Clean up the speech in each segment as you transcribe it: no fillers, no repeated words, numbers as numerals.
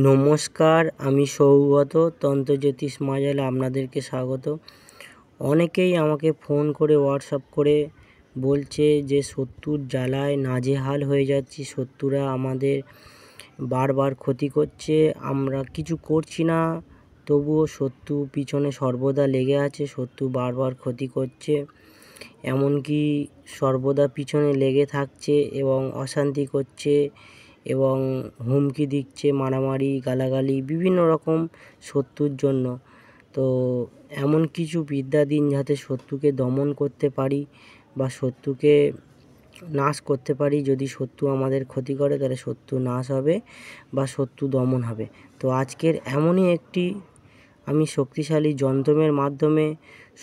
নমস্কার, আমি সৌগত তন্ত্রজ্যোতিষ মাজালে আপনাদেরকে স্বাগত। অনেকেই আমাকে ফোন করে হোয়াটসঅ্যাপ করে বলছে যে শত্রুর জ্বালায় নাজেহাল হয়ে যাচ্ছি, শত্রুরা আমাদের বারবার ক্ষতি করছে, আমরা কিছু করছি না, তবুও শত্রু পিছনে সর্বদা লেগে আছে, শত্রু বারবার ক্ষতি করছে, এমনকি সর্বদা পিছনে লেগে থাকছে এবং অশান্তি করছে এবং হুমকি দিচ্ছে, মারামারি গালাগালি বিভিন্ন রকম শত্রুর জন্য। তো এমন কিছু বিদ্যা দিন যাতে শত্রুকে দমন করতে পারি বা শত্রুকে নাশ করতে পারি। যদি শত্রু আমাদের ক্ষতি করে তাহলে শত্রু নাশ হবে বা শত্রু দমন হবে। তো আজকের এমনই একটি আমি শক্তিশালী যন্ত্রের মাধ্যমে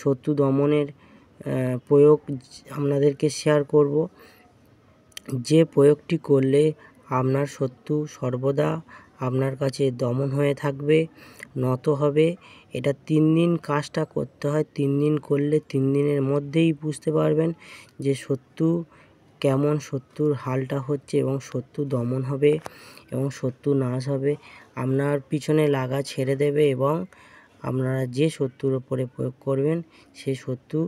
শত্রু দমনের প্রয়োগ আপনাদেরকে শেয়ার করব, যে প্রয়োগটি করলে আপনার শত্রু সর্বদা আপনার কাছে দমন হয়ে থাকবে, নত হবে। এটা 3 দিন কাজটা করতে হয়। 3 দিন করলে 3 দিনের মধ্যেই বুঝতে পারবেন যে শত্রু কেমন, শত্রুর হালটা হচ্ছে এবং শত্রু দমন হবে এবং শত্রু নাশ হবে। আপনার পিছনে লাগা ছেড়ে দেবে এবং আপনারা যে শত্রুর ওপরে প্রয়োগ করবেন সেই শত্রু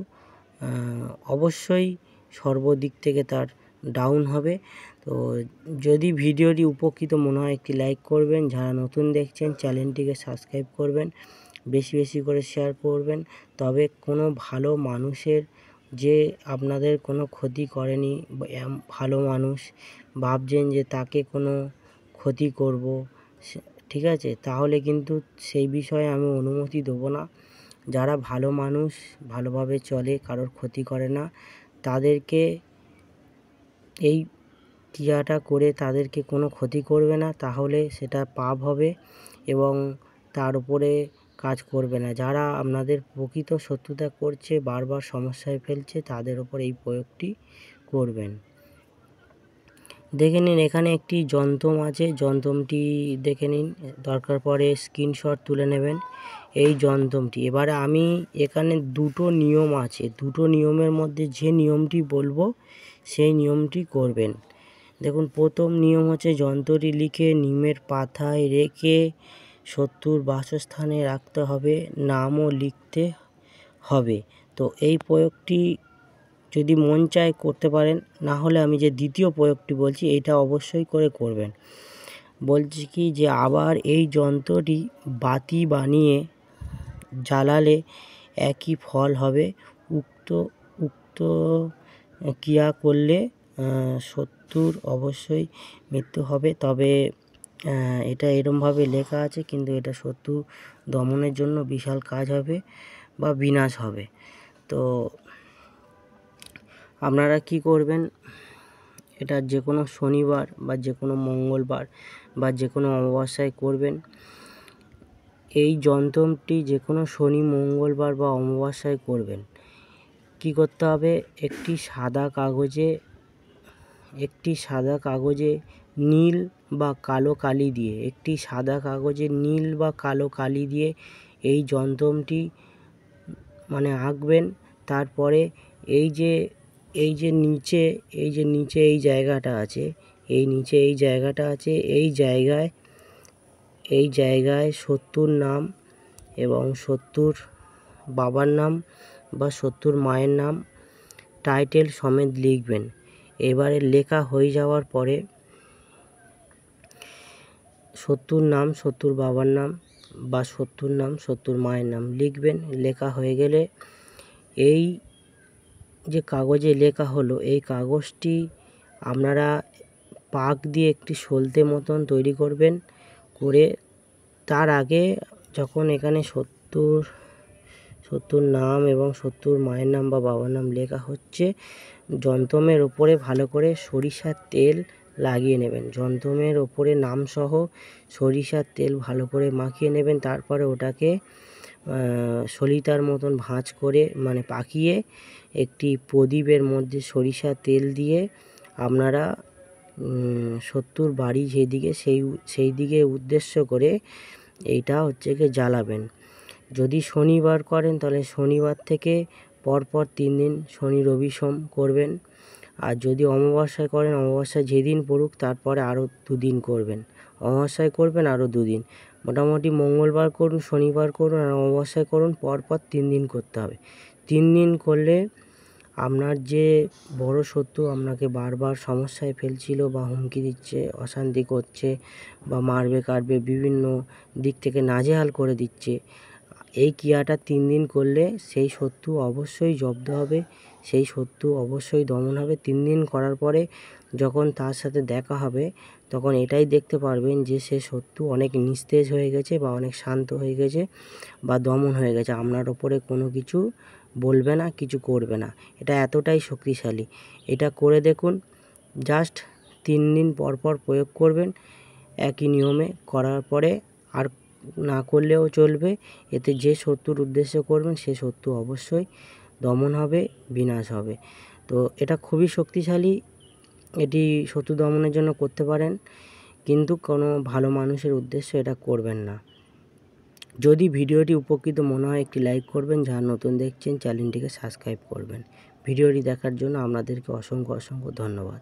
অবশ্যই সর্বদিক থেকে তার ডাউন হবে। তো যদি ভিডিওটি উপকৃত মনে হয় একটি লাইক করবেন, যারা নতুন দেখছেন চ্যানেলটিকে সাবস্ক্রাইব করবেন, বেশি বেশি করে শেয়ার করবেন। তবে কোনো ভালো মানুষের, যে আপনাদের কোনো ক্ষতি করেনি, ভালো মানুষ ভাবছেন যে তাকে কোনো ক্ষতি করব, ঠিক আছে, তাহলে কিন্তু সেই বিষয়ে আমি অনুমতি দেবো না। যারা ভালো মানুষ, ভালোভাবে চলে, কারোর ক্ষতি করে না, তাদেরকে এই ক্রিয়াটা করে তাদেরকে কোনো ক্ষতি করবে না, তাহলে সেটা পাপ হবে এবং তার উপরে কাজ করবে না। যারা আপনাদের প্রকৃত শত্রুতা করছে, বারবার সমস্যায় ফেলছে, তাদের ওপর এই প্রয়োগটি করবেন। দেখে নিন, এখানে একটি যন্ত্র আছে, যন্ত্রটি দেখে নিন, দরকার পড়ে স্ক্রিনশট তুলে নেবেন এই যন্ত্রটি। এবারে আমি এখানে দুটো নিয়ম আছে, দুটো নিয়মের মধ্যে যে নিয়মটি বলবো সেই নিয়মটি করবেন। দেখুন, প্রথম নিয়ম হচ্ছে যন্ত্রটি লিখে নিমের পাতায় রেখে শত্রুর বাসস্থানে রাখতে হবে, নামও লিখতে হবে। তো এই প্রয়োগটি যদি মন চায় করতে পারেন, না হলে আমি যে দ্বিতীয় প্রয়োগটি বলছি এইটা অবশ্যই করে করবেন। বলছি কি যে আবার এই যন্ত্রটি বাতি বানিয়ে জ্বালালে একই ফল হবে। উক্ত ক্রিয়া করলে শত্রুর অবশ্যই মৃত্যু হবে। তবে এটা এরমভাবে লেখা আছে, কিন্তু এটা শত্রু দমনের জন্য বিশাল কাজ হবে বা বিনাশ হবে। তো আপনারা কি করবেন, এটা যে কোনো শনিবার বা যে কোনো মঙ্গলবার বা যে কোনো অমাবস্যায় করবেন। এই যন্ত্রটি যে কোনো শনি, মঙ্গলবার বা অমাবস্যায় করবেন। কি করতে হবে, একটি সাদা কাগজে নীল বা কালো কালি দিয়ে, এই যন্ত্রটি আঁকবেন। তারপরে এই যে নিচে এই জায়গাটা আছে, এই জায়গায় শত্রুর নাম এবং শত্রুর বাবার নাম বা শত্রুর মায়ের নাম টাইটেল সমেত লিখবেন। এবারে লেখা হয়ে যাওয়ার পরে শত্রুর নাম, শত্রুর বাবার নাম বা শত্রুর নাম, শত্রুর মায়ের নাম লিখবেন। লেখা হয়ে গেলে এই যে কাগজে লেখা হলো, এই কাগজটি আপনারা পাক দিয়ে একটি সলতে মতন তৈরি করবেন। করে তার আগে যখন এখানে শত্রুর নাম এবং শত্রুর মায়ের নাম বা বাবার নাম লেখা হচ্ছে, যন্ত্রের ওপরে ভালো করে সরিষার তেল লাগিয়ে নেবেন। যন্ত্রের ওপরে নামসহ সরিষার তেল ভালো করে মাখিয়ে নেবেন। তারপরে ওটাকে সলিতার মতন ভাঁজ করে পাকিয়ে একটি প্রদীপের মধ্যে সরিষার তেল দিয়ে আপনারা শত্রুর বাড়ি যেদিকে সেই দিকে উদ্দেশ্য করে এইটা জ্বালাবেন। যদি শনিবার করেন তাহলে শনিবার থেকে পরপর 3 দিন শনি, রবি, সোম করবেন। আর যদি অমাবস্যায় করেন, অমাবস্যা যেদিন পড়ুক তারপরে আরও 2 দিন করবেন। অমাবস্যায় করবেন আরও 2 দিন। মোটামুটি মঙ্গলবার করুন, শনিবার করুন আর অমাবস্যায় করুন, পরপর 3 দিন করতে হবে। 3 দিন করলে আপনার যে বড় শত্রু আপনাকে বারবার সমস্যায় ফেলছিল বা হুমকি দিচ্ছে, অশান্তি করছে বা মারবে কাটবে, বিভিন্ন দিক থেকে নাজেহাল করে দিচ্ছে, এই ক্রিয়াটা 3 দিন করলে সেই শত্রু অবশ্যই জব্দ হবে, সেই শত্রু অবশ্যই দমন হবে। 3 দিন করার পরে যখন তার সাথে দেখা হবে তখন এটাই দেখতে পারবেন যে সে শত্রু অনেক নিস্তেজ হয়ে গেছে বা অনেক শান্ত হয়ে গেছে বা দমন হয়ে গেছে, আপনার ওপরে কোনো কিছু বলবে না, কিছু করবে না। এটা এতটাই শক্তিশালী। এটা করে দেখুন, জাস্ট 3 দিন পর পর প্রয়োগ করবেন একই নিয়মে। করার পরে আর না করলেও চলবে। এতে যে শত্রুর উদ্দেশ্যে করবেন সে শত্রু অবশ্যই দমন হবে, বিনাশ হবে। তো এটা খুবই শক্তিশালী। এটি শত্রু দমনের জন্য করতে পারেন, কিন্তু কোনো ভালো মানুষের উদ্দেশ্যে এটা করবেন না। যদি ভিডিওটি উপকৃত মনে হয় একটি লাইক করবেন, যারা নতুন দেখছেন চ্যানেলটিকে সাবস্ক্রাইব করবেন। ভিডিওটি দেখার জন্য আপনাদেরকে অসংখ্য ধন্যবাদ।